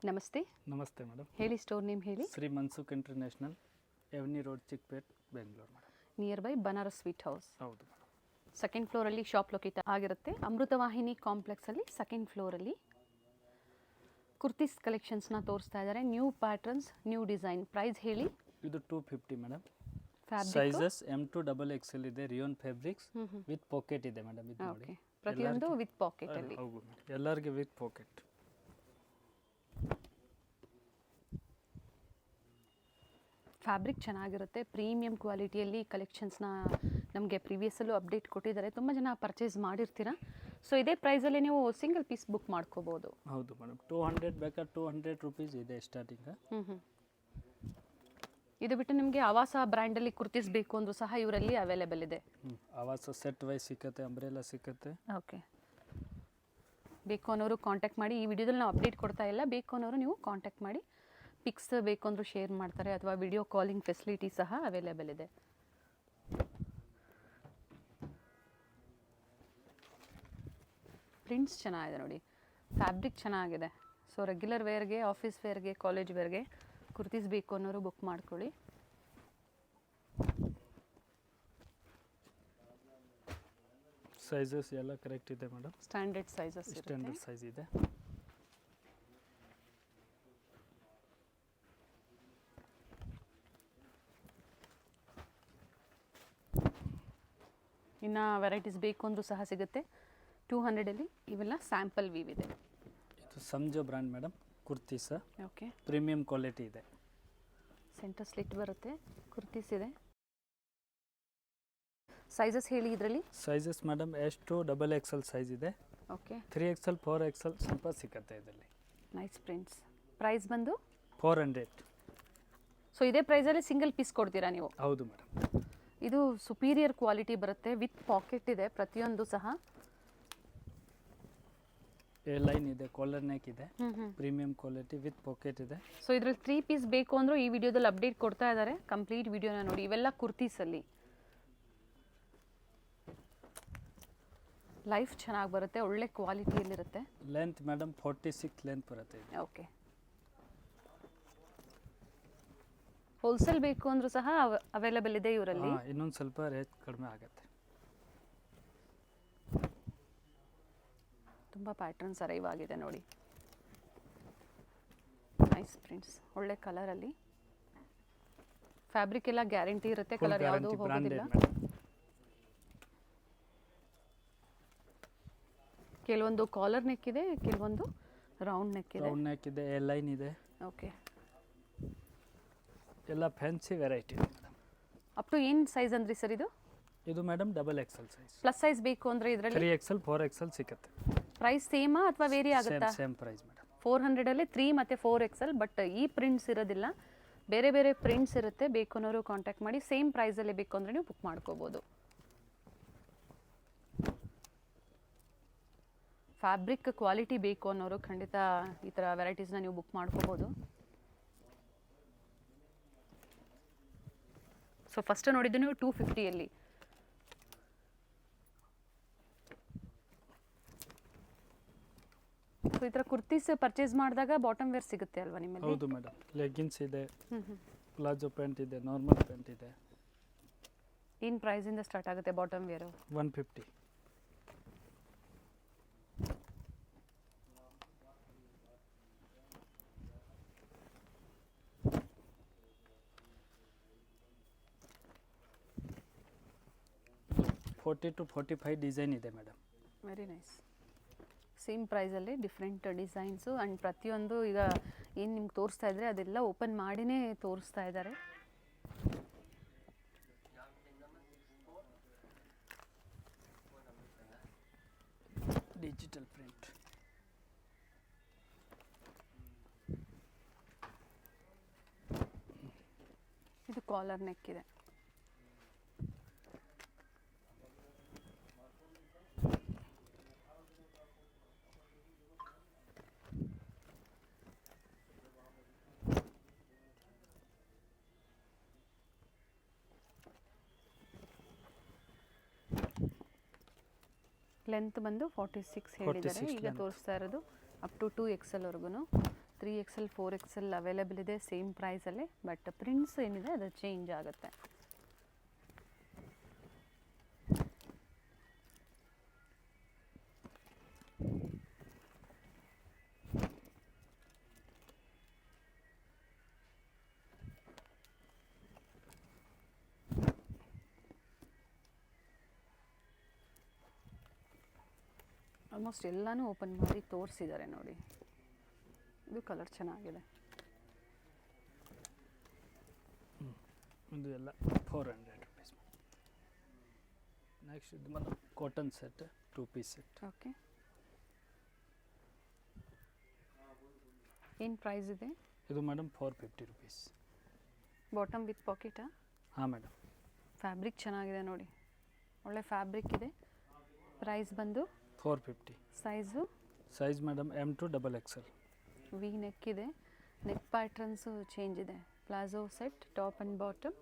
ನಮಸ್ತೆ. ನಮಸ್ತೆ ಮೇಡಮ್. ಹೇಳಿ, ಸ್ಟೋರ್ ನೇಮ್ ಹೇಳಿ. Shri Mansukh international, avenue road, Chickpet, Bengaluru madam. Near by Banaras sweet house. ಹೌದು ಮೇಡಮ್. ಸೆಕೆಂಡ್ ಫ್ಲೋರಲ್ಲಿ ಶಾಪ್ ಲೊಕೇಟ್ ಆಗಿರುತ್ತೆ. ಅಮೃತವಾಹಿನಿ ಕಾಂಪ್ಲೆಕ್ಸಲ್ಲಿ ಸೆಕೆಂಡ್ ಫ್ಲೋರಲ್ಲಿ ಕುರ್ತೀಸ್ ಕಲೆಕ್ಷನ್ಸ್ನ ತೋರಿಸ್ತಾ ಇದ್ದಾರೆ. New patterns, new design. Price ಹೇಳಿ. ಇದು 250 madam. Fabric sizes M2 XXL ಇದೆ. ರಿಯೋನ್ ಫ್ಯಾಬ್ರಿಕ್ಸ್ ವಿತ್ ಪಾಕೆಟ್ ಇದೆ ಮೇಡಮ್. ಇದು ನೋಡಿ, ಪ್ರತಿಯೊಂದು ವಿತ್ ಪಾಕೆಟ್ ಅಲ್ಲಿ. ಹೌದು ಮೇಡಮ್, ಎಲ್ಲರಿಗೆ ವಿತ್ ಪಾಕೆಟ್. ಫ್ಯಾಬ್ರಿಕ್ ಚೆನ್ನಾಗಿರುತ್ತೆ. ಪ್ರೀಮಿಯಂ ಕ್ವಾಲಿಟಿಯಲ್ಲಿ ಕಲೆಕ್ಷನ್ಸ್ನ ನಮಗೆ ಪ್ರೀವಿಯಸ್ಸಲ್ಲೂ ಅಪ್ಡೇಟ್ ಕೊಟ್ಟಿದ್ದಾರೆ. ತುಂಬ ಜನ ಪರ್ಚೇಸ್ ಮಾಡಿರ್ತೀರ. ಸೊ ಇದೇ ಪ್ರೈಸಲ್ಲಿ ನೀವು ಸಿಂಗಲ್ ಪೀಸ್ ಬುಕ್ ಮಾಡ್ಕೋಬೋದು. ಹೌದು ಮೇಡಮ್. 200 ಬೇಕಾದ್ರೆ 200 ರೂಪೀಸ್ ಇದೆ ಸ್ಟಾರ್ಟಿಂಗ್. ಇದು ಬಿಟ್ಟು ನಿಮಗೆ ಆವಾಸ ಬ್ರ್ಯಾಂಡಲ್ಲಿ ಕುರ್ತೀಸ್ ಬೇಕು ಅಂದರೂ ಸಹ ಇವರಲ್ಲಿ ಅವೈಲೇಬಲ್ ಇದೆ. ಆವಾಸ ಸೆಟ್ ವೈಸ್ ಸಿಕ್ಕತ್ತೆ, ಅಂಬ್ರೆಲಾ ಸಿಕ್ಕತ್ತೆ. ಓಕೆ, ಬೇಕು ಅನ್ನೋರು ಕಾಂಟ್ಯಾಕ್ಟ್ ಮಾಡಿ. ಈ ವಿಡಿಯೋದಲ್ಲಿ ನಾವು ಅಪ್ಡೇಟ್ ಕೊಡ್ತಾ ಇಲ್ಲ. ಬೇಕು ಅನ್ನೋರು ನೀವು ಕಾಂಟ್ಯಾಕ್ಟ್ ಮಾಡಿ. ಪಿಕ್ಸ್ ಬೇಕು ಅಂದರೂ ಶೇರ್ ಮಾಡ್ತಾರೆ, ಅಥವಾ ವಿಡಿಯೋ ಕಾಲಿಂಗ್ ಫೆಸಿಲಿಟಿ ಸಹ ಅವೈಲೇಬಲ್ ಇದೆ. ಪ್ರಿಂಟ್ಸ್ ಚೆನ್ನಾಗಿದೆ ನೋಡಿ, ಫ್ಯಾಬ್ರಿಕ್ ಚೆನ್ನಾಗಿದೆ. ಸೊ ರೆಗ್ಯುಲರ್ ವೇರ್ಗೆ, ಆಫೀಸ್ ವೇರ್ಗೆ, ಕಾಲೇಜ್ ವೇರ್ಗೆ ಕುರ್ತೀಸ್ ಬೇಕು ಅನ್ನೋರು ಬುಕ್ ಮಾಡ್ಕೊಳ್ಳಿ. ಸೈಜಸ್ ಎಲ್ಲ ಕರೆಕ್ಟ್ ಇದೆ madam. Standard sizes, standard size ಇದೆ. ಇನ್ನು ವೆರೈಟೀಸ್ ಬೇಕು ಅಂದರೂ ಸಹ ಸಿಗುತ್ತೆ. 200ಅಲ್ಲಿ ಇವೆಲ್ಲ ಸ್ಯಾಂಪಲ್ ವೀವ್ ಇದೆ. ಇದು Sanjo brand madam, kurtis. Okay, premium quality ಇದೆ. ಸೆಂಟರ್ ಸ್ಲಿಟ್ ಬರುತ್ತೆ, ಕುರ್ತೀಸ್ ಇದೆ. ಸೈಜಸ್ ಹೇಳಿ ಇದರಲ್ಲಿ. Sizes madam S2 XXL size ಇದೆ. ಓಕೆ, 3XL 4XL ಸ್ವಲ್ಪ ಸಿಕ್ಕತ್ತೆ ಇದರಲ್ಲಿ. Nice prints. ಪ್ರೈಸ್ ಬಂದು 400. ಸೊ ಇದೇ ಪ್ರೈಸಲ್ಲಿ ಸಿಂಗಲ್ ಪೀಸ್ ಕೊಡ್ತೀರಾ ನೀವು? ಹೌದು ಮೇಡಮ್. ಇದು ಸುಪೀರಿಯರ್ ಕ್ವಾಲಿಟಿ ಬರುತ್ತೆ, ವಿತ್ ಪಾಕೆಟ್ ಇದೆ ಪ್ರತಿಯೊಂದು ಸಹ. ಎ ಲೈನ್ ಇದೆ, ಕಾಲರ್ ನೆಕ್ ಇದೆ, ಪ್ರೀಮಿಯಂ ಕ್ವಾಲಿಟಿ ವಿತ್ ಪಾಕೆಟ್ ಇದೆ. ಸೊ ಇದ್ರಲ್ಲಿ 3 ಪೀಸ್ ಬೇಕು ಅಂದರೂ ಈ ವಿಡಿಯೋದಲ್ಲಿ ಅಪ್ಡೇಟ್ ಕೊಡ್ತಾ ಇದ್ದಾರೆ. ಕಂಪ್ಲೀಟ್ ವಿಡಿಯೋನ ನೋಡಿ. ಇವೆಲ್ಲ ಕುರ್ತೀಸಲ್ಲಿ ಲೈಫ್ ಚೆನ್ನಾಗಿ ಬರುತ್ತೆ, ಒಳ್ಳೆ ಕ್ವಾಲಿಟಿಯಲ್ಲಿರುತ್ತೆ. ಲೆಂತ್ ಮೇಡಮ್ 46 ಲೆಂತ್ ಬರುತ್ತೆ. ಓಕೆ, ಹೋಲ್ಸೇಲ್ ಬೇಕು ಅಂದರೂ ಸಹ ಅವೈಲೇಬಲ್ ಇದೆ ಇವರಲ್ಲಿ. ಇನ್ನೊಂದು ಸ್ವಲ್ಪ ರೇಟ್ ಕಡಿಮೆ ಆಗುತ್ತೆ. ತುಂಬ ಪ್ಯಾಟರ್ನ್ಸ್ ಅರೈವ್ ಆಗಿದೆ ನೋಡಿ. ನೈಸ್ ಪ್ರಿಂಟ್ಸ್, ಒಳ್ಳೆ ಕಲರಲ್ಲಿ. ಫ್ಯಾಬ್ರಿಕ್ ಎಲ್ಲ ಗ್ಯಾರಂಟಿ ಇರುತ್ತೆ, ಕಲರ್ ಯಾವುದೂ ಹೋಗೋದಿಲ್ಲ. ಕೆಲವೊಂದು ಕಾಲರ್ ನೆಕ್ ಇದೆ, ಕೆಲವೊಂದು ರೌಂಡ್ ನೆಕ್ ಇದೆ. ರೌಂಡ್ ನೆಕ್ ಇದೆ, ಎ ಲೈನ್ ಇದೆ. ಓಕೆ, ಎಲ್ಲ ಫ್ಯಾನ್ಸಿ ವೆರೈಟಿ ಇದೆ ಮೇಡಮ್. ಅಪ್ ಟು ಏನು ಸೈಜ್ ಅಂದ್ರಿ ಸರ್ ಇದು? ಇದು madam XXL size. Plus size ಬೇಕು ಅಂದರೆ ಇದರಲ್ಲಿ 3XL 4XL ಸಿಗುತ್ತೆ. ಪ್ರೈಸ್ ಸೇಮಾ ಅಥವಾ ವೇರಿ ಆಗುತ್ತಾ? Same price madam. 400ಅಲ್ಲಿ 3 ಮತ್ತು 4XL. ಬಟ್ ಈ ಪ್ರಿಂಟ್ಸ್ ಇರೋದಿಲ್ಲ, ಬೇರೆ ಬೇರೆ ಪ್ರಿಂಟ್ಸ್ ಇರುತ್ತೆ. ಬೇಕು ಅನ್ನೋರು ಕಾಂಟ್ಯಾಕ್ಟ್ ಮಾಡಿ. ಸೇಮ್ ಪ್ರೈಸಲ್ಲಿ ಬೇಕು ಅಂದರೆ ನೀವು ಬುಕ್ ಮಾಡ್ಕೋಬೋದು. ಫ್ಯಾಬ್ರಿಕ್ ಕ್ವಾಲಿಟಿ ಬೇಕು ಅನ್ನೋರು ಖಂಡಿತ ಈ ಥರ ವೆರೈಟೀಸ್ನ ನೀವು ಬುಕ್ ಮಾಡ್ಕೋಬೋದು. ಸೊ ಫಸ್ಟ್ ನೋಡಿದ್ದು ನೀವು 250ಅಲ್ಲಿ. ಸೊ ಈ ಥರ ಕುರ್ತೀಸ್ ಪರ್ಚೇಸ್ ಮಾಡಿದಾಗ ಬಾಟಮ್ ವೇರ್ ಸಿಗುತ್ತೆ ಅಲ್ವಾ ನಿಮ್ಮಲ್ಲಿ? ಹೌದು ಮೇಡಮ್. ಲೆಗ್ಗಿನ್ಸ್ ಇದೆ, ಪ್ಲಾಜೋ ಪ್ಯಾಂಟ್ ಇದೆ, ನಾರ್ಮಲ್ ಪ್ಯಾಂಟ್ ಇದೆ. ಏನು ಪ್ರೈಸಿಂದ ಸ್ಟಾರ್ಟ್ ಆಗುತ್ತೆ ಬಾಟಮ್ ವೇರು? 150. $40 to $45 ಡಿಸೈನ್ ಇದೆ ಮೇಡಮ್. Very nice. ಸೇಮ್ ಪ್ರೈಸಲ್ಲಿ ಡಿಫ್ರೆಂಟ್ ಡಿಸೈನ್ಸು. ಆ್ಯಂಡ್ ಪ್ರತಿಯೊಂದು ಈಗ ಏನು ನಿಮ್ಗೆ ತೋರಿಸ್ತಾ ಇದ್ದಾರೆ ಅದೆಲ್ಲ ಓಪನ್ ಮಾಡಿನೇ ತೋರಿಸ್ತಾ ಇದ್ದಾರೆ. Digital print. ಇದು ಕಾಲರ್ ನೆಕ್ ಇದೆ. ಲೆಂತ್ ಬಂದು 46 ಹೇಳಿದ್ದಾರೆ. ಈಗ ತೋರಿಸ್ತಾ ಇರೋದು ಅಪ್ ಟು 2XL ವರೆಗೂ. 3XL 4XL ಅವೈಲೇಬಲ್ ಇದೆ ಸೇಮ್ ಪ್ರೈಸಲ್ಲೇ, ಬಟ್ ಪ್ರಿಂಟ್ಸ್ ಏನಿದೆ ಅದು ಚೇಂಜ್ ಆಗುತ್ತೆ. ಆಲ್ಮೋಸ್ಟ್ ಎಲ್ಲನೂ ಓಪನ್ ಮಾಡಿ ತೋರಿಸಿದ್ದಾರೆ ನೋಡಿ. ಇದು ಕಲರ್ ಚೆನ್ನಾಗಿದೆ. ಇದು ಎಲ್ಲ 400 ರುಪೀಸ್. ನೆಕ್ಸ್ಟ್ ಇದು ಮತ್ತು cotton set 2 piece set. Okay, ಏನು ಪ್ರೈಸ್ ಇದೆ? ಇದು ಮೇಡಮ್ 450 ರುಪೀಸ್. ಬಾಟಮ್ ವಿತ್ ಪಾಕೆಟಾ? ಹಾಂ ಮೇಡಮ್. ಫ್ಯಾಬ್ರಿಕ್ ಚೆನ್ನಾಗಿದೆ ನೋಡಿ, ಒಳ್ಳೆ ಫ್ಯಾಬ್ರಿಕ್ ಇದೆ. ಪ್ರೈಸ್ ಬಂದು 450. Size madam M to XXL. V neck ಇದೆ, ನೆಕ್ ಪ್ಯಾಟ್ರನ್ಸು ಚೇಂಜ್ ಇದೆ. Palazzo set top and bottom,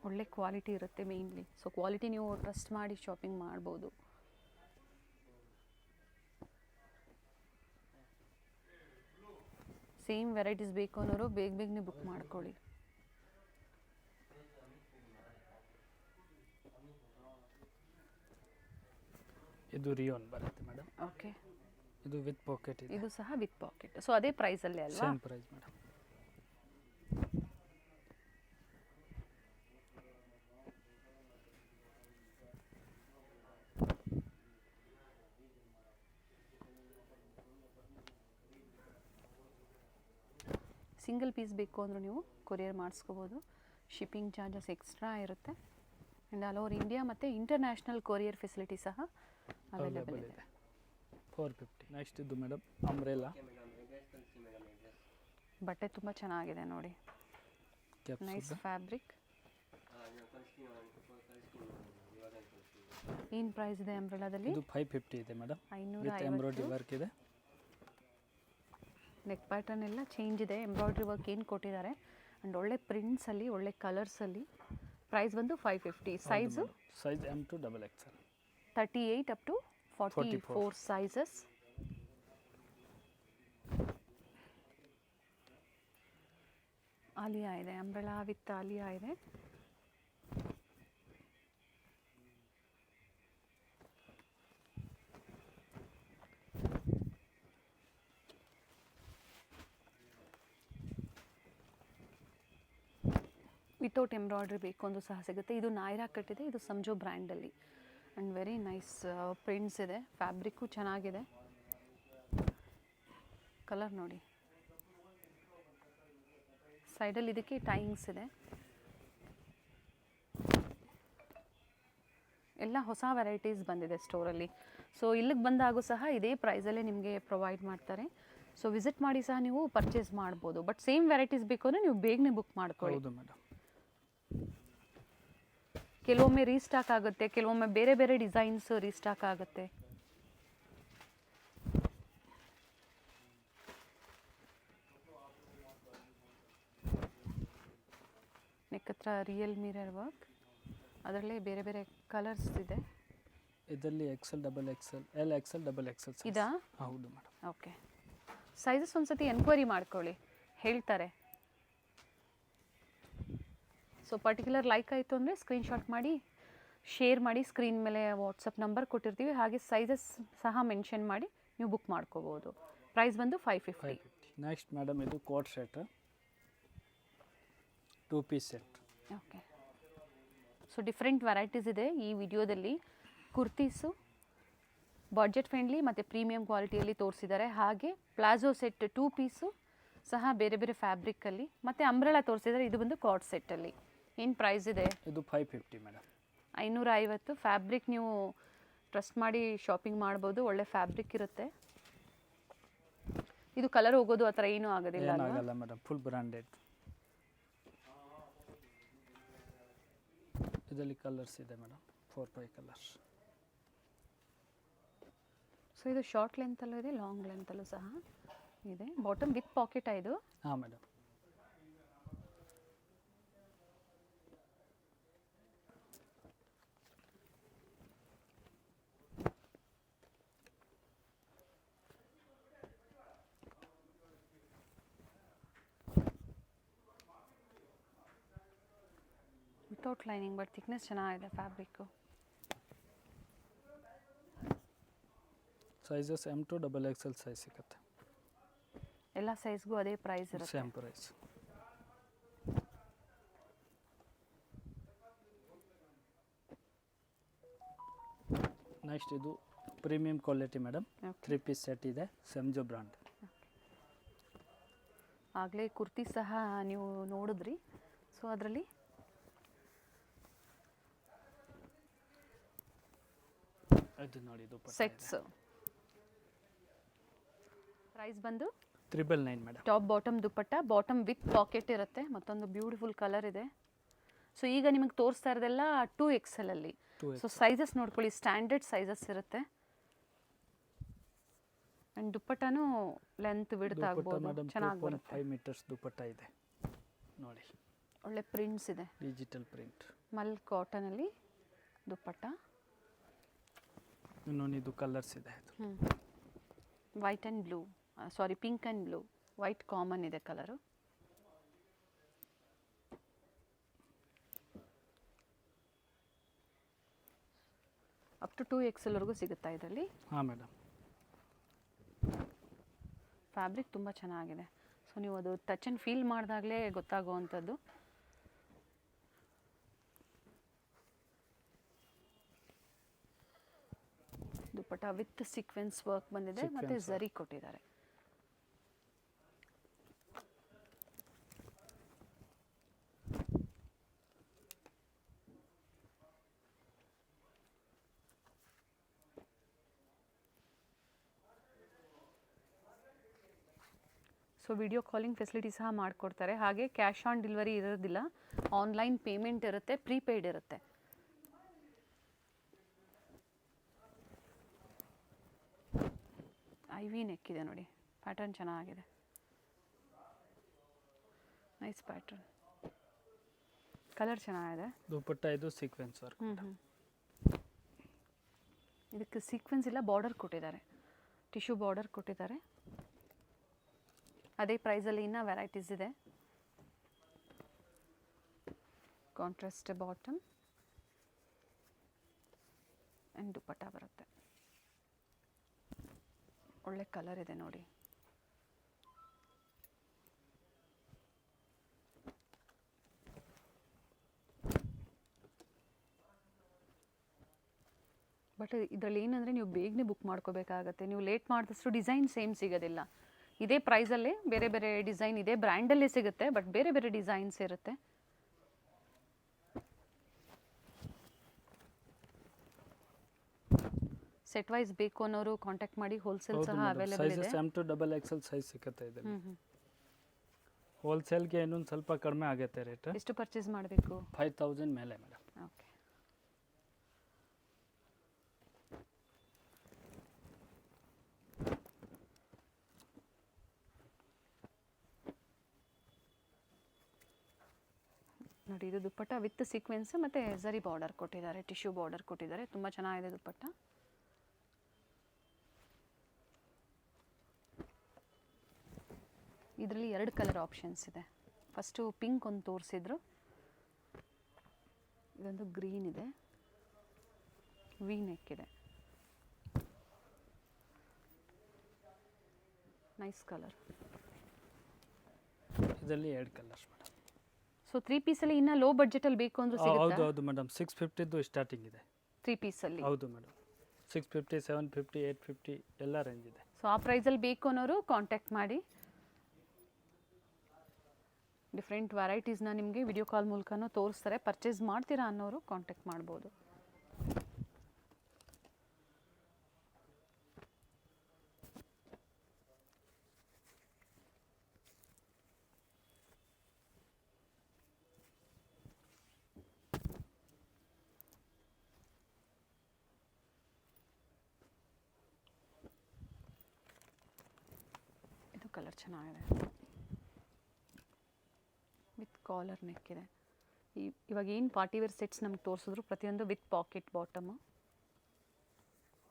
ಒಳ್ಳೆ ಕ್ವಾಲಿಟಿ ಇರುತ್ತೆ ಮೇಯ್ನ್ಲಿ. ಸೊ ಕ್ವಾಲಿಟಿ ನೀವು ಟ್ರಸ್ಟ್ ಮಾಡಿ ಶಾಪಿಂಗ್ ಮಾಡ್ಬೋದು. ಸೇಮ್ ವೆರೈಟೀಸ್ ಬೇಕು ಅನ್ನೋರು ಬೇಗನೆ ಬುಕ್ ಮಾಡ್ಕೊಳ್ಳಿ. ಇದು ರಿಯೋನ್ ಬರುತ್ತೆ ಮೇಡಮ್. ಓಕೆ, ಇದು ವಿತ್ ಪಾಕೆಟ್ ಇದೆ. ಇದು ಸಹ ವಿತ್ ಪಾಕೆಟ್. ಸೊ ಅದೇ ಪ್ರೈಸಲ್ಲೇ ಅಲ್ವಾ? Same price madam. Single piece ಬೇಕು ಅಂದರೂ ನೀವು ಕೊರಿಯರ್ ಮಾಡಿಸ್ಕೋಬೋದು. ಶಿಪ್ಪಿಂಗ್ ಚಾರ್ಜಸ್ ಎಕ್ಸ್ಟ್ರಾ ಇರುತ್ತೆ. ಆ್ಯಂಡ್ ಆಲ್ ಓವರ್ ಇಂಡಿಯಾ ಮತ್ತು ಇಂಟರ್ನ್ಯಾಷನಲ್ ಕೊರಿಯರ್ ಫೆಸಿಲಿಟಿ ಸಹ ಅವೈಲೇಬಲ್ ಇದೆ. 450. ನೆಕ್ಸ್ಟ್ ಇದು ಮೇಡಮ್ ಅಂಬ್ರೆಲಾ. ಬಟ್ಟೆ ತುಂಬ ಚೆನ್ನಾಗಿದೆ ನೋಡಿ, ನೈಸ್ ಫ್ಯಾಬ್ರಿಕ್. ಏನು ಪ್ರೈಸ್ ಇದೆ ಅಂಬ್ರೆಲಾದಲ್ಲಿ? ಇದು 550 ಇದೆ ಮೇಡಮ್. 550 ಎಂಬ್ರಾಯ್ಡ್ರಿ ವರ್ಕ್ ಇದೆ. ನೆಕ್ ಪ್ಯಾಟರ್ನ್ ಎಲ್ಲ ಚೇಂಜ್ ಇದೆ, ಎಂಬ್ರಾಯ್ಡ್ರಿ ವರ್ಕ್ ಏನು ಕೊಟ್ಟಿದ್ದಾರೆ. ಆ್ಯಂಡ್ ಒಳ್ಳೆ ಪ್ರಿಂಟ್ಸಲ್ಲಿ, ಒಳ್ಳೆ ಕಲರ್ಸಲ್ಲಿ. ಪ್ರೈಸ್ ಬಂದು 550. Size M to XXL. 38 up to 44 sizes. Alia ಇದೆ, ಅಂಬ್ರೆಲಾ ವಿತ್ ಆಲಿಯಾ ಇದೆ. ವಿತೌಟ್ ಎಂಬ್ರಾಯ್ಡ್ರಿ ಬೇಕು ಅಂದರೂ ಸಹ ಸಿಗುತ್ತೆ. ಇದು ನಾಯ್ರಾ ಕಟ್ ಇದೆ, ಇದು ಸಂಜೋ ಬ್ರ್ಯಾಂಡಲ್ಲಿ. ಆ್ಯಂಡ್ ವೆರಿ ನೈಸ್ ಪ್ರಿಂಟ್ಸ್ ಇದೆ, ಫ್ಯಾಬ್ರಿಕ್ಕು ಚೆನ್ನಾಗಿದೆ. ಕಲರ್ ನೋಡಿ, ಸೈಡಲ್ಲಿ ಇದಕ್ಕೆ ಟೈಯಿಂಗ್ಸ್ ಇದೆ. ಎಲ್ಲ ಹೊಸ ವೆರೈಟೀಸ್ ಬಂದಿದೆ ಸ್ಟೋರಲ್ಲಿ. ಸೊ ಇಲ್ಲಿಗೆ ಬಂದಾಗೂ ಸಹ ಇದೇ ಪ್ರೈಸಲ್ಲೇ ನಿಮಗೆ ಪ್ರೊವೈಡ್ ಮಾಡ್ತಾರೆ. ಸೊ ವಿಸಿಟ್ ಮಾಡಿ ಸಹ ನೀವು ಪರ್ಚೇಸ್ ಮಾಡ್ಬೋದು. ಬಟ್ ಸೇಮ್ ವೆರೈಟೀಸ್ ಬೇಕು ಅಂದರೆ ನೀವು ಬೇಗನೆ ಬುಕ್ ಮಾಡ್ಕೊಳ್ಳಿ. ಹೌದು ಮೇಡಮ್. ಕೆಲವೊಮ್ಮೆ ರೀಸ್ಟಾಕ್ ಆಗುತ್ತೆ, ಕೆಲವೊಮ್ಮೆ ಬೇರೆ ಬೇರೆ ಡಿಸೈನ್ಸ್ ರೀಸ್ಟಾಕ್ ಆಗುತ್ತೆ. ನೆಕ್ ಹತ್ರ ರಿಯಲ್ ಮಿರರ್ ವರ್ಕ್, ಅದರಲ್ಲೇ ಬೇರೆ ಬೇರೆ ಕಲರ್ಸ್ ಇದೆ. ಇದರಲ್ಲಿ XL XXL, L XL XXL. ಇದಾ? ಹೌದು ಮೇಡಮ್. ಓಕೆ, ಸೈಜಸ್ ಒಂದ್ಸತಿ ಎನ್ಕ್ವೈರಿ ಮಾಡ್ಕೊಳ್ಳಿ, ಹೇಳ್ತಾರೆ. ಸೊ ಪರ್ಟಿಕ್ಯುಲರ್ ಲೈಕ್ ಆಯಿತು ಅಂದರೆ ಸ್ಕ್ರೀನ್ಶಾಟ್ ಮಾಡಿ ಶೇರ್ ಮಾಡಿ. ಸ್ಕ್ರೀನ್ ಮೇಲೆ ವಾಟ್ಸಪ್ ನಂಬರ್ ಕೊಟ್ಟಿರ್ತೀವಿ, ಹಾಗೆ ಸೈಜಸ್ ಸಹ ಮೆನ್ಷನ್ ಮಾಡಿ ನೀವು ಬುಕ್ ಮಾಡ್ಕೋಬೋದು. ಪ್ರೈಸ್ ಬಂದು 550. ನೆಕ್ಸ್ಟ್ ಮೇಡಮ್ ಇದು coat set 2 piece set. Okay, so different varieties ಇದೆ ಈ ವಿಡಿಯೋದಲ್ಲಿ. ಕುರ್ತೀಸು ಬಡ್ಜೆಟ್ ಫ್ರೆಂಡ್ಲಿ ಮತ್ತು ಪ್ರೀಮಿಯಂ ಕ್ವಾಲಿಟಿಯಲ್ಲಿ ತೋರಿಸಿದ್ದಾರೆ. ಹಾಗೆ ಪ್ಲಾಜೋ ಸೆಟ್ 2 ಪೀಸು ಸಹ ಬೇರೆ ಬೇರೆ ಫ್ಯಾಬ್ರಿಕ್ಕಲ್ಲಿ, ಮತ್ತು ಅಂಬ್ರೆಲಾ ತೋರಿಸಿದ್ದಾರೆ. ಇದು ಬಂದು ಕಾರ್ಡ್ ಸೆಟ್ಟಲ್ಲಿ. ಏನು ಪ್ರೈಸ್ ಇದೆ? ಇದು 550 ಮೇಡಮ್. 550. ಫ್ಯಾಬ್ರಿಕ್ ನೀವು ಟ್ರಸ್ಟ್ ಮಾಡಿ ಶಾಪಿಂಗ್ ಮಾಡ್ಬೋದು, ಒಳ್ಳೆ ಫ್ಯಾಬ್ರಿಕ್ ಇರುತ್ತೆ. ಇದು ಕಲರ್ ಹೋಗೋದು ಆ ಥರ ಏನೂ ಆಗೋದಿಲ್ಲ ಅಲ್ವಾ? ಆಗಲ್ಲ ಮೇಡಮ್, ಫುಲ್ ಬ್ರ್ಯಾಂಡೆಡ್. ಇದರಲ್ಲಿ ಕಲರ್ಸ್ ಇದೆ ಮೇಡಮ್, 4-5 ಕಲರ್ಸ್. ಸೊ ಇದು ಶಾರ್ಟ್ ಲೆಂತಲ್ಲೂ ಇದೆ, ಲಾಂಗ್ ಲೆಂತಲ್ಲೂ ಸಹ ಇದೆ. ಬಾಟಮ್ ವಿತ್ ಪಾಕೆಟಾ ಇದು? ಹಾಂ madam. Without lining but thickness ಚೆನ್ನಾಗಿದೆ fabric. Sizes M to XXL size ಸಿಗುತ್ತೆ. ಎಲ್ಲ ಸೈಜ್ಗೂ ಅದೇ ಪ್ರೈಸ್ ಇರುತ್ತೆ. Same price. ನೆಕ್ಸ್ಟ್ ಇದು premium quality madam. 3 piece set ಇದೆ, ಸೆಮ್ಜೋ ಬ್ರ್ಯಾಂಡ್. ಆಗಲೇ ಕುರ್ತಿ ಸಹ ನೀವು ನೋಡಿದ್ರಿ. ಸೊ ಅದರಲ್ಲಿ ಇದು ನೋಡಿ ದುಪ್ಪಟ್ಟ ಸೆಟ್ಸ್ ಪ್ರೈಸ್ ಬಂದು 999 madam. Top bottom dupatta, bottom with packet ಇರುತ್ತೆ. ಮತ್ತೊಂದು ಬ್ಯೂಟಿಫುಲ್ ಕಲರ್ ಇದೆ. ಸೊ ಈಗ ನಿಮಗೆ ತೋರಿಸ್ತಾ ಇರೋದೆಲ್ಲ 2XL ಅಲ್ಲಿ. ಸೊ ಸೈಜಸ್ ನೋಡ್ಕೊಳ್ಳಿ, ಸ್ಟ್ಯಾಂಡರ್ಡ್ ಸೈಜಸ್ ಇರುತ್ತೆ. ಆ್ಯಂಡ್ ದುಪ್ಪಟ್ಟನೂ ಲೆಂತ್ ವಿಡ್ತ್ ಆಗ್ಬೋದು, ಚೆನ್ನಾಗಿ ಬರುತ್ತೆ. 5 ಮೀಟರ್ಸ್ ದುಪ್ಪಟ್ಟ ಇದೆ ನೋಡಿ. ಒಳ್ಳೆ ಪ್ರಿಂಟ್ಸ್ ಇದೆ, ಡಿಜಿಟಲ್ ಪ್ರಿಂಟ್. ಮಲ್ ಕಾಟನಲ್ಲಿ ದುಪ್ಪಟ್ಟ. ಇನ್ನೊಂದು ಇದು ಕಲರ್ಸ್ ಇದೆ. White and blue, sorry pink and blue. White common ಇದೆ ಕಲರು. ಅಪ್ ಟು 2XL ವರೆಗೂ ಸಿಗುತ್ತಾ ಇದರಲ್ಲಿ. ಹಾಂ ಮೇಡಮ್. ಫ್ಯಾಬ್ರಿಕ್ ತುಂಬ ಚೆನ್ನಾಗಿದೆ. ಸೊ ನೀವು ಅದು ಟಚ್ ಆ್ಯಂಡ್ ಫೀಲ್ ಮಾಡಿದಾಗಲೇ ಗೊತ್ತಾಗುವಂಥದ್ದು. ದುಪ್ಪಟ್ಟ ವಿತ್ ಸೀಕ್ವೆನ್ಸ್ ವರ್ಕ್ ಬಂದಿದೆ ಮತ್ತು ಝರಿ ಕೊಟ್ಟಿದ್ದಾರೆ. ಸೊ ವಿಡಿಯೋ ಕಾಲಿಂಗ್ ಫೆಸಿಲಿಟಿ ಸಹ ಮಾಡಿಕೊಡ್ತಾರೆ. ಹಾಗೆ ಕ್ಯಾಶ್ ಆನ್ ಡೆಲಿವರಿ ಇರೋದಿಲ್ಲ, ಆನ್ಲೈನ್ ಪೇಮೆಂಟ್ ಇರುತ್ತೆ, ಪ್ರೀಪೇಯ್ಡ್ ಇರುತ್ತೆ. ಐವಿ ನೆಕ್ ಇದೆ ನೋಡಿ, ಪ್ಯಾಟರ್ನ್ ಚೆನ್ನಾಗಿದೆ, ನೈಸ್ ಪ್ಯಾಟರ್ನ್, ಕಲರ್ ಚೆನ್ನಾಗಿದೆ. ದುಪ್ಪಟ್ಟ ಇದು ಸೀಕ್ವೆನ್ಸ್ ವರ್ಕ್. ಇದಕ್ಕೆ ಸೀಕ್ವೆನ್ಸ್ ಇಲ್ಲ, ಬಾರ್ಡರ್ ಕೊಟ್ಟಿದ್ದಾರೆ, ಟಿಶ್ಯೂ ಬಾರ್ಡರ್ ಕೊಟ್ಟಿದ್ದಾರೆ. ಅದೇ ಪ್ರೈಸಲ್ಲಿ ಇನ್ನೂ ವೆರೈಟೀಸ್ ಇದೆ. ಕಾಂಟ್ರಾಸ್ಟ್ ಬಾಟಮ್ ಆ್ಯಂಡ್ ದುಪ್ಪಟ್ಟ ಬರುತ್ತೆ. ಒಳ್ಳೆ ಕಲರ್ ಇದೆ ನೋಡಿ. ಬಟ್ ಇದರಲ್ಲಿ ಏನಂದರೆ ನೀವು ಬೇಗನೆ ಬುಕ್ ಮಾಡ್ಕೋಬೇಕಾಗತ್ತೆ. ನೀವು ಲೇಟ್ ಮಾಡಿದಷ್ಟು ಡಿಸೈನ್ ಸೇಮ್ ಸಿಗೋದಿಲ್ಲ. ಇದೇ ಪ್ರೈಸಲ್ಲೇ ಬೇರೆ ಬೇರೆ ಡಿಸೈನ್ ಇದೆ, ಬ್ರ್ಯಾಂಡಲ್ಲೇ ಸಿಗುತ್ತೆ, ಬಟ್ ಬೇರೆ ಬೇರೆ ಡಿಸೈನ್ಸ್ ಇರುತ್ತೆ. ಸೆಟ್ ವೈಸ್ ಬೇಕು ಅನ್ನೋರು ಕಾಂಟ್ಯಾಕ್ಟ್ ಮಾಡಿ, ಹೋಲ್ಸೇಲ್ ಸಹ ಅವೈಲೇಬಲ್ ಇದೆ. Sizes M to XXL size ಸಿಗುತ್ತೆ ಇದರಲ್ಲಿ. ಹೋಲ್ಸೇಲ್ಗೆ ಇನ್ನೊಂದು ಸ್ವಲ್ಪ ಕಡಿಮೆ ಆಗುತ್ತೆ ರೇಟ್. ಎಷ್ಟು ಪರ್ಚೇಸ್ ಮಾಡಬೇಕು? 5000 ಮೇಲೆ ಮೇಡಮ್. ಓಕೆ. ನೋಡಿ, ಇದು ದುಪ್ಪಟ್ಟ ವಿತ್ ಸೀಕ್ವೆನ್ಸ್ ಮತ್ತು ಝರಿ ಬಾರ್ಡರ್ ಕೊಟ್ಟಿದ್ದಾರೆ, ಟಿಶ್ಯೂ ಬಾರ್ಡರ್ ಕೊಟ್ಟಿದ್ದಾರೆ. ತುಂಬ ಚೆನ್ನಾಗಿದೆ ದುಪ್ಪಟ್ಟ. ಇದರಲ್ಲಿ 2 ಕಲರ್ ಆಪ್ಷನ್ಸ್ ಇದೆ. ಫಸ್ಟು ಪಿಂಕ್ ಒಂದು ತೋರಿಸಿದ್ರು, ಇದೊಂದು ಗ್ರೀನ್ ಇದೆ, ವಿ ನೆಕ್ ಇದೆ, ನೈಸ್ ಕಲರ್. ಇದರಲ್ಲಿ 2 ಕಲರ್ಸ್ ಮೇಡಮ್. ಸೊ 3 ಪೀಸಲ್ಲಿ ಇನ್ನೂ ಲೋ ಬಡ್ಜೆಟಲ್ಲಿ ಬೇಕು ಅಂದ್ರೂ ಸಿಗುತ್ತೆ. ಹೌದು ಮೇಡಮ್, 650 ಸ್ಟಾರ್ಟಿಂಗ್ ಇದೆ 3 ಪೀಸಲ್ಲಿ. ಹೌದು ಮೇಡಮ್, 650, 750, 850 ಎಲ್ಲ ರೇಂಜ್ ಇದೆ. ಸೊ ಆ ಪ್ರೈಸಲ್ಲಿ ಬೇಕು ಅನ್ನೋರು ಕಾಂಟ್ಯಾಕ್ಟ್ ಮಾಡಿ. ಡಿಫ್ರೆಂಟ್ ವೆರೈಟೀಸ್ನ ನಿಮಗೆ ವಿಡಿಯೋ ಕಾಲ್ ಮೂಲಕನೂ ತೋರಿಸ್ತಾರೆ. ಪರ್ಚೇಸ್ ಮಾಡ್ತೀರಾ ಅನ್ನೋರು ಕಾಂಟ್ಯಾಕ್ಟ್ ಮಾಡ್ಬೋದು. ಇದು ಕಲರ್ ಚೆನ್ನಾಗಿದೆ, ವಿತ್ ಕಾಲರ್ ನೆಕ್ ಇದೆ. ಇವಾಗ ಏನು ಪಾರ್ಟಿ ವೇರ್ ಸೆಟ್ಸ್ ನಮ್ಗೆ ತೋರಿಸಿದ್ರು ಪ್ರತಿಯೊಂದು ವಿತ್ ಪಾಕೆಟ್ ಬಾಟಮು.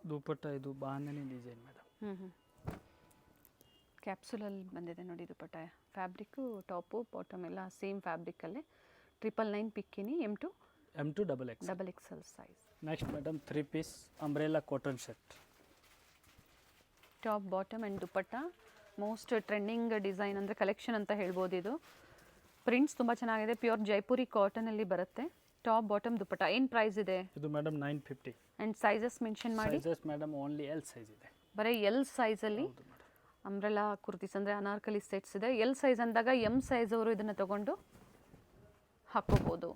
ದುಪ್ಪಟ್ಟ ಇದು ಬಾಂಧನಿ ಡಿಸೈನ್ ಮೇಡಮ್. ಕ್ಯಾಪ್ಸುಲಲ್ಲಿ ಬಂದಿದೆ ನೋಡಿ ದುಪ್ಪಟ್ಟ. ಫ್ಯಾಬ್ರಿಕ್ಕು ಟಾಪು ಬಾಟಮ್ ಎಲ್ಲ ಸೇಮ್ ಫ್ಯಾಬ್ರಿಕಲ್ಲೇ 999 ಪಿಕ್ಕಿನಿ M2 M2 double X. XXL size. Next madam 3 piece umbrella cotton set. Top bottom and dupatta most trending design ಅಂದರೆ ಕಲೆಕ್ಷನ್ ಅಂತ ಹೇಳ್ಬೋದು. ಇದು ಪ್ರಿಂಟ್ಸ್ ತುಂಬ ಚೆನ್ನಾಗಿದೆ, ಪ್ಯೂರ್ ಜೈಪುರಿ ಕಾಟನಲ್ಲಿ ಬರುತ್ತೆ. ಟಾಪ್ ಬಾಟಮ್ ದುಪ್ಪಟ್ಟ. ಏನು ಪ್ರೈಸ್ ಇದೆ ಇದು ಮೇಡಮ್ 950. ಆ್ಯಂಡ್ ಸೈಜಸ್ ಮೆನ್ಷನ್ ಮಾಡಿ. Sizes madam only L size ಇದೆ. ಬರೀ ಎಲ್ ಸೈಜಲ್ಲಿ ಅಂಬ್ರೆಲಾ ಕುರ್ತೀಸ್ ಅಂದರೆ ಅನಾರ್ಕಲಿ ಸೆಟ್ಸ್ ಇದೆ. ಎಲ್ ಸೈಜ್ ಅಂದಾಗ ಎಮ್ ಸೈಜ್ ಅವರು ಇದನ್ನು ತಗೊಂಡು ಹಾಕೋಬೋದು.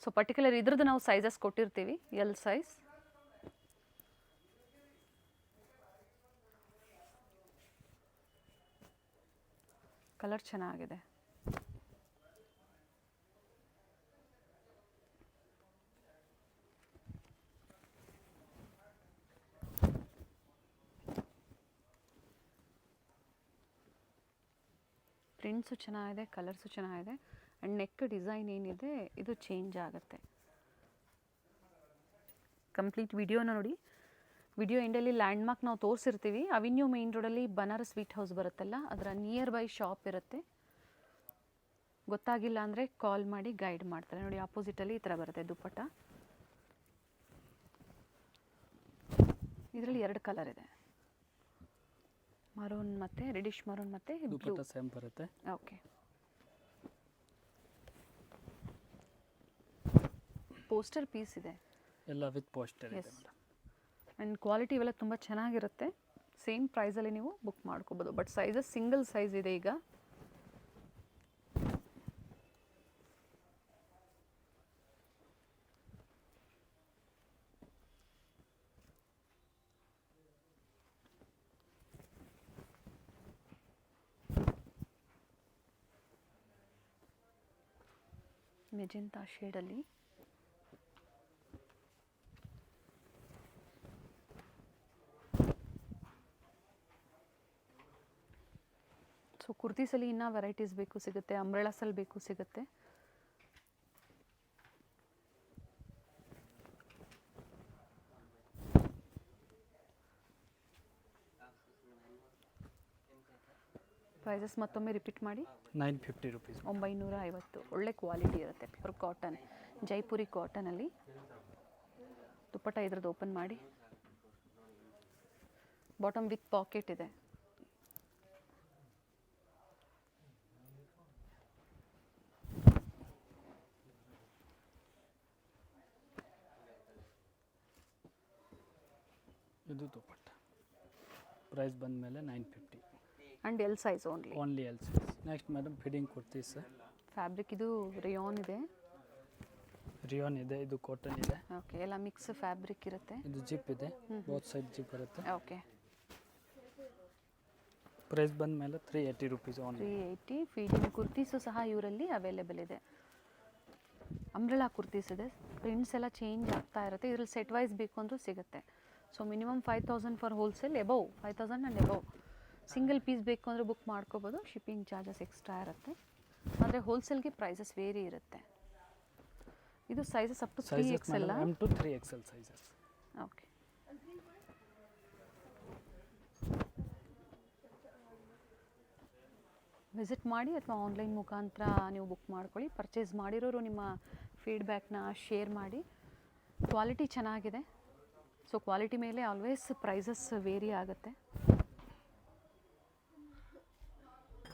ಸೊ ಪರ್ಟಿಕ್ಯುಲರ್ ಇದ್ರದ್ದು ನಾವು ಸೈಜಸ್ ಕೊಟ್ಟಿರ್ತೀವಿ. L size. ಕಲರ್ ಚೆನ್ನಾಗಿದೆ. ಪ್ರಿಂಟ್ಸು ಚೆನ್ನಾಗಿದೆ, ಕಲರ್ಸು ಚೆನ್ನಾಗಿದೆ. ಆ್ಯಂಡ್ ನೆಕ್ ಡಿಸೈನ್ ಏನಿದೆ ಇದು ಚೇಂಜ್ ಆಗುತ್ತೆ. ಕಂಪ್ಲೀಟ್ ವಿಡಿಯೋನ ನೋಡಿ. ವಿಡಿಯೋ ಎಂಡಲ್ಲಿ ಲ್ಯಾಂಡ್ಮಾರ್ಕ್ ನಾವು ತೋರಿಸಿರ್ತೀವಿ. ಅವಿನ್ಯೂ ಮೇನ್ ರೋಡಲ್ಲಿ ಬನಾರಸ್ ಸ್ವೀಟ್ ಹೌಸ್ ಬರುತ್ತಲ್ಲ, ಅದರ ನಿಯರ್ ಬೈ ಶಾಪ್ ಇರುತ್ತೆ. ಗೊತ್ತಾಗಿಲ್ಲ ಅಂದರೆ ಕಾಲ್ ಮಾಡಿ ಗೈಡ್ ಮಾಡ್ತಾರೆ. ನೋಡಿ ಆಪೋಸಿಟಲ್ಲಿ ಈ ಥರ ಬರುತ್ತೆ ದುಪ್ಪಟ್ಟ. ಇದರಲ್ಲಿ 2 ಕಲರ್ ಇದೆ, ಮರೂನ್ ಮತ್ತು ರೆಡಿಶ್ ಮರೂನ್ ಮತ್ತು ಬ್ಲೂ. ಸೇಮ್ ಬರುತ್ತೆ. ಓಕೆ. ಪೋಸ್ಟರ್ ಪೀಸ್ ಇದೆ ಎಲ್ಲ ವಿತ್ ಪೋಸ್ಟರ್ ಇದೆ ಮೇಡಮ್. ಆ್ಯಂಡ್ ಕ್ವಾಲಿಟಿ ಇವೆಲ್ಲ ತುಂಬ ಚೆನ್ನಾಗಿರುತ್ತೆ. ಸೇಮ್ ಪ್ರೈಸಲ್ಲಿ ನೀವು ಬುಕ್ ಮಾಡ್ಕೋಬೋದು. ಬಟ್ ಸೈಜಸ್ ಸಿಂಗಲ್ ಸೈಜ್ ಇದೆ ಈಗ. ಮೆಜೆಂಟಾ ಶೇಡಲ್ಲಿ ಸೊ ಕುರ್ತೀಸಲ್ಲಿ ಇನ್ನೂ ವೆರೈಟೀಸ್ ಬೇಕು ಸಿಗುತ್ತೆ, ಅಂಬ್ರೆಲಾಸಲ್ಲಿ ಬೇಕು ಸಿಗುತ್ತೆ. ಪ್ರೈಸಸ್ ಮತ್ತೊಮ್ಮೆ ರಿಪೀಟ್ ಮಾಡಿ. 950 ರುಪೀಸ್. 950. ಒಳ್ಳೆ ಕ್ವಾಲಿಟಿ ಇರುತ್ತೆ, ಪ್ಯೂರ್ ಕಾಟನ್, ಜೈಪುರಿ ಕಾಟನಲ್ಲಿ. ದುಪ್ಪಟ್ಟ ಇದ್ರದ್ದು ಓಪನ್ ಮಾಡಿ. ಬಾಟಮ್ ವಿತ್ ಪಾಕೆಟ್ ಇದೆ. ಇದು ದುಪ್ಪಟ್ಟ. ಪ್ರೈಸ್ ಬಂದ ಮೇಲೆ 950. And L size only. Only L size. Next madam fitting kurtis. Fabric ಇದು ರೇಯಾನ್ ಇದೆ. ರಿಯಾನ್ ಇದೆ, ಇದು ಕಾಟನ್ ಇದೆ. ಓಕೆ, ಎಲ್ಲ ಮಿಕ್ಸ್ ಫ್ಯಾಬ್ರಿಕ್ ಇರುತ್ತೆ. ಇದು ಜಿಪ್ ಇದೆ, ಬೋತ್ ಸೈಡ್ ಜಿಪ್ ಬರುತ್ತೆ. ಓಕೆ. ಪ್ರೈಸ್ ಬಂದ ಮೇಲೆ 380 ರುಪೀಸ್ ಓನ್ಲಿ. 380. ಫೀಡಿಂಗ್ ಕುರ್ತೀಸು ಸಹ ಇವರಲ್ಲಿ ಅವೈಲೇಬಲ್ ಇದೆ. ಅಂಬ್ರೆಲಾ ಕುರ್ತೀಸ್ ಇದೆ. ಪ್ರಿಂಟ್ಸ್ ಎಲ್ಲ ಚೇಂಜ್ ಆಗ್ತಾ ಇರುತ್ತೆ. ಇದರಲ್ಲಿ ಸೆಟ್ ವೈಸ್ ಬೇಕು ಅಂದರೂ ಸಿಗುತ್ತೆ. So minimum 5000 for wholesale, above 5000 and above. Single piece ಬೇಕು ಅಂದರೆ ಬುಕ್ ಮಾಡ್ಕೋಬೋದು. ಶಿಪ್ಪಿಂಗ್ ಚಾರ್ಜಸ್ ಎಕ್ಸ್ಟ್ರಾ ಇರುತ್ತೆ. ಆದರೆ ಹೋಲ್ಸೇಲ್ಗೆ ಪ್ರೈಸಸ್ ವೇರಿ ಇರುತ್ತೆ. ಇದು sizes up to 3XL. M2 3XL sizes. Okay. Visit ಮಾಡಿ ಅಥವಾ ಆನ್ಲೈನ್ ಮುಖಾಂತರ ನೀವು ಬುಕ್ ಮಾಡ್ಕೊಳ್ಳಿ. ಪರ್ಚೇಸ್ ಮಾಡಿರೋರು ನಿಮ್ಮ ಫೀಡ್ಬ್ಯಾಕ್ನ ಶೇರ್ ಮಾಡಿ. ಕ್ವಾಲಿಟಿ ಚೆನ್ನಾಗಿದೆ. ಸೊ ಕ್ವಾಲಿಟಿ ಮೇಲೆ ಆಲ್ವೇಸ್ ಪ್ರೈಸಸ್ ವೇರಿ ಆಗುತ್ತೆ.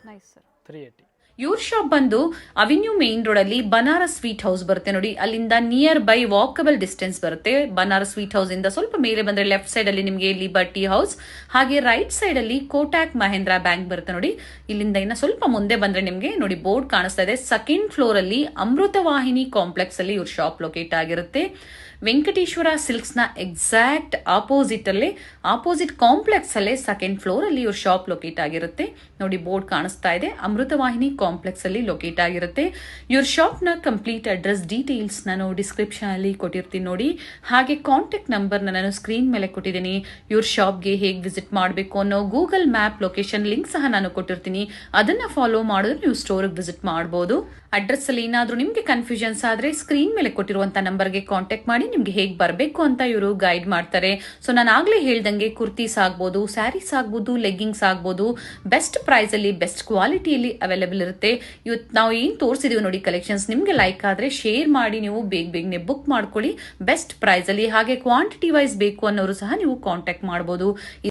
Nice sir. 380. ಇವ್ರ ಶಾಪ್ ಬಂದು ಅವಿನ್ಯೂ ಮೇನ್ ರೋಡ್ ಅಲ್ಲಿ ಬನಾರಸ್ ಸ್ವೀಟ್ ಹೌಸ್ ಬರುತ್ತೆ ನೋಡಿ. ಅಲ್ಲಿಂದ ನಿಯರ್ ಬೈ ವಾಕಬಲ್ ಡಿಸ್ಟೆನ್ಸ್ ಬರುತ್ತೆ. ಬನಾರಸ್ ಸ್ವೀಟ್ ಹೌಸ್ ಇಂದ ಸ್ವಲ್ಪ ಮೇಲೆ ಬಂದ್ರೆ ಲೆಫ್ಟ್ ಸೈಡ್ ಅಲ್ಲಿ ನಿಮಗೆ ಲಿಬರ್ಟಿ ಹೌಸ್, ಹಾಗೆ ರೈಟ್ ಸೈಡ್ ಅಲ್ಲಿ ಕೋಟಾಕ್ ಮಹೇಂದ್ರ ಬ್ಯಾಂಕ್ ಬರುತ್ತೆ ನೋಡಿ. ಇಲ್ಲಿಂದ ಇನ್ನ ಸ್ವಲ್ಪ ಮುಂದೆ ಬಂದ್ರೆ ನಿಮಗೆ ನೋಡಿ ಬೋರ್ಡ್ ಕಾಣಿಸ್ತಾ ಇದೆ. ಸೆಕೆಂಡ್ ಫ್ಲೋರ್ ಅಲ್ಲಿ ಅಮೃತವಾಹಿನಿ ಕಾಂಪ್ಲೆಕ್ಸ್ ಅಲ್ಲಿ ಇವ್ರ ಶಾಪ್ ಲೊಕೇಟ್ ಆಗಿರುತ್ತೆ. ವೆಂಕಟೇಶ್ವರ ಸಿಲ್ಕ್ಸ್ ನ ಎಕ್ಸಾಕ್ಟ್ ಆಪೋಸಿಟ್ ಕಾಂಪ್ಲೆಕ್ಸ್ ಅಲ್ಲೇ ಸೆಕೆಂಡ್ ಫ್ಲೋರ್ ಅಲ್ಲಿ ಇವ್ರ ಶಾಪ್ ಲೊಕೇಟ್ ಆಗಿರುತ್ತೆ ನೋಡಿ. ಬೋರ್ಡ್ ಕಾಣಿಸ್ತಾ ಇದೆ. ಅಮೃತವಾಹಿನಿ ಕಾಂಪ್ಲೆಕ್ಸ್ ಅಲ್ಲಿ ಲೊಕೇಟ್ ಆಗಿರುತ್ತೆ. ಇವ್ರ ಶಾಪ್ ನ ಕಂಪ್ಲೀಟ್ ಅಡ್ರೆಸ್ ಡೀಟೇಲ್ಸ್ ನಾನು ಡಿಸ್ಕ್ರಿಪ್ಷನ್ ಅಲ್ಲಿ ಕೊಟ್ಟಿರ್ತೀನಿ ನೋಡಿ. ಹಾಗೆ ಕಾಂಟ್ಯಾಕ್ಟ್ ನಂಬರ್ ನಾನು ಸ್ಕ್ರೀನ್ ಮೇಲೆ ಕೊಟ್ಟಿದ್ದೀನಿ. ಇವ್ರ ಶಾಪ್ಗೆ ಹೇಗೆ ವಿಸಿಟ್ ಮಾಡಬೇಕು ಅನ್ನೋ ಗೂಗಲ್ ಮ್ಯಾಪ್ ಲೊಕೇಶನ್ ಲಿಂಕ್ ಸಹ ನಾನು ಕೊಟ್ಟಿರ್ತೀನಿ. ಅದನ್ನ ಫಾಲೋ ಮಾಡಿದ್ರೆ ನೀವು ಸ್ಟೋರ್ಗೆ ವಿಸಿಟ್ ಮಾಡಬಹುದು. ಅಡ್ರೆಸ್ ಅಲ್ಲಿ ಏನಾದರೂ ನಿಮಗೆ ಕನ್ಫ್ಯೂಷನ್ಸ್ ಆದರೆ ಸ್ಕ್ರೀನ್ ಮೇಲೆ ಕೊಟ್ಟಿರುವಂಥ ನಂಬರ್ಗೆ ಕಾಂಟ್ಯಾಕ್ಟ್ ಮಾಡಿ ನಿಮಗೆ ಹೇಗೆ ಬರಬೇಕು ಅಂತ ಇವರು ಗೈಡ್ ಮಾಡ್ತಾರೆ. ಸೊ ನಾನು ಆಗಲೇ ಹೇಳ್ದಂಗೆ ಕುರ್ತೀಸ್ ಆಗ್ಬೋದು, ಸ್ಯಾರೀಸ್ ಆಗ್ಬೋದು, ಲೆಗ್ಗಿಂಗ್ಸ್ ಆಗ್ಬೋದು, ಬೆಸ್ಟ್ ಪ್ರೈಸಲ್ಲಿ ಬೆಸ್ಟ್ ಕ್ವಾಲಿಟಿಯಲ್ಲಿ ಅವೈಲೇಬಲ್ ಇರುತ್ತೆ. ಇವತ್ತು ನಾವು ಏನು ತೋರಿಸಿದೀವಿ ನೋಡಿ ಕಲೆಕ್ಷನ್ಸ್, ನಿಮಗೆ ಲೈಕ್ ಆದರೆ ಶೇರ್ ಮಾಡಿ ನೀವು ಬೇಗನೆ ಬುಕ್ ಮಾಡ್ಕೊಳ್ಳಿ ಬೆಸ್ಟ್ ಪ್ರೈಸಲ್ಲಿ. ಹಾಗೆ ಕ್ವಾಂಟಿಟಿ ವೈಸ್ ಬೇಕು ಅನ್ನೋರು ಸಹ ನೀವು ಕಾಂಟ್ಯಾಕ್ಟ್ ಮಾಡ್ಬೋದು.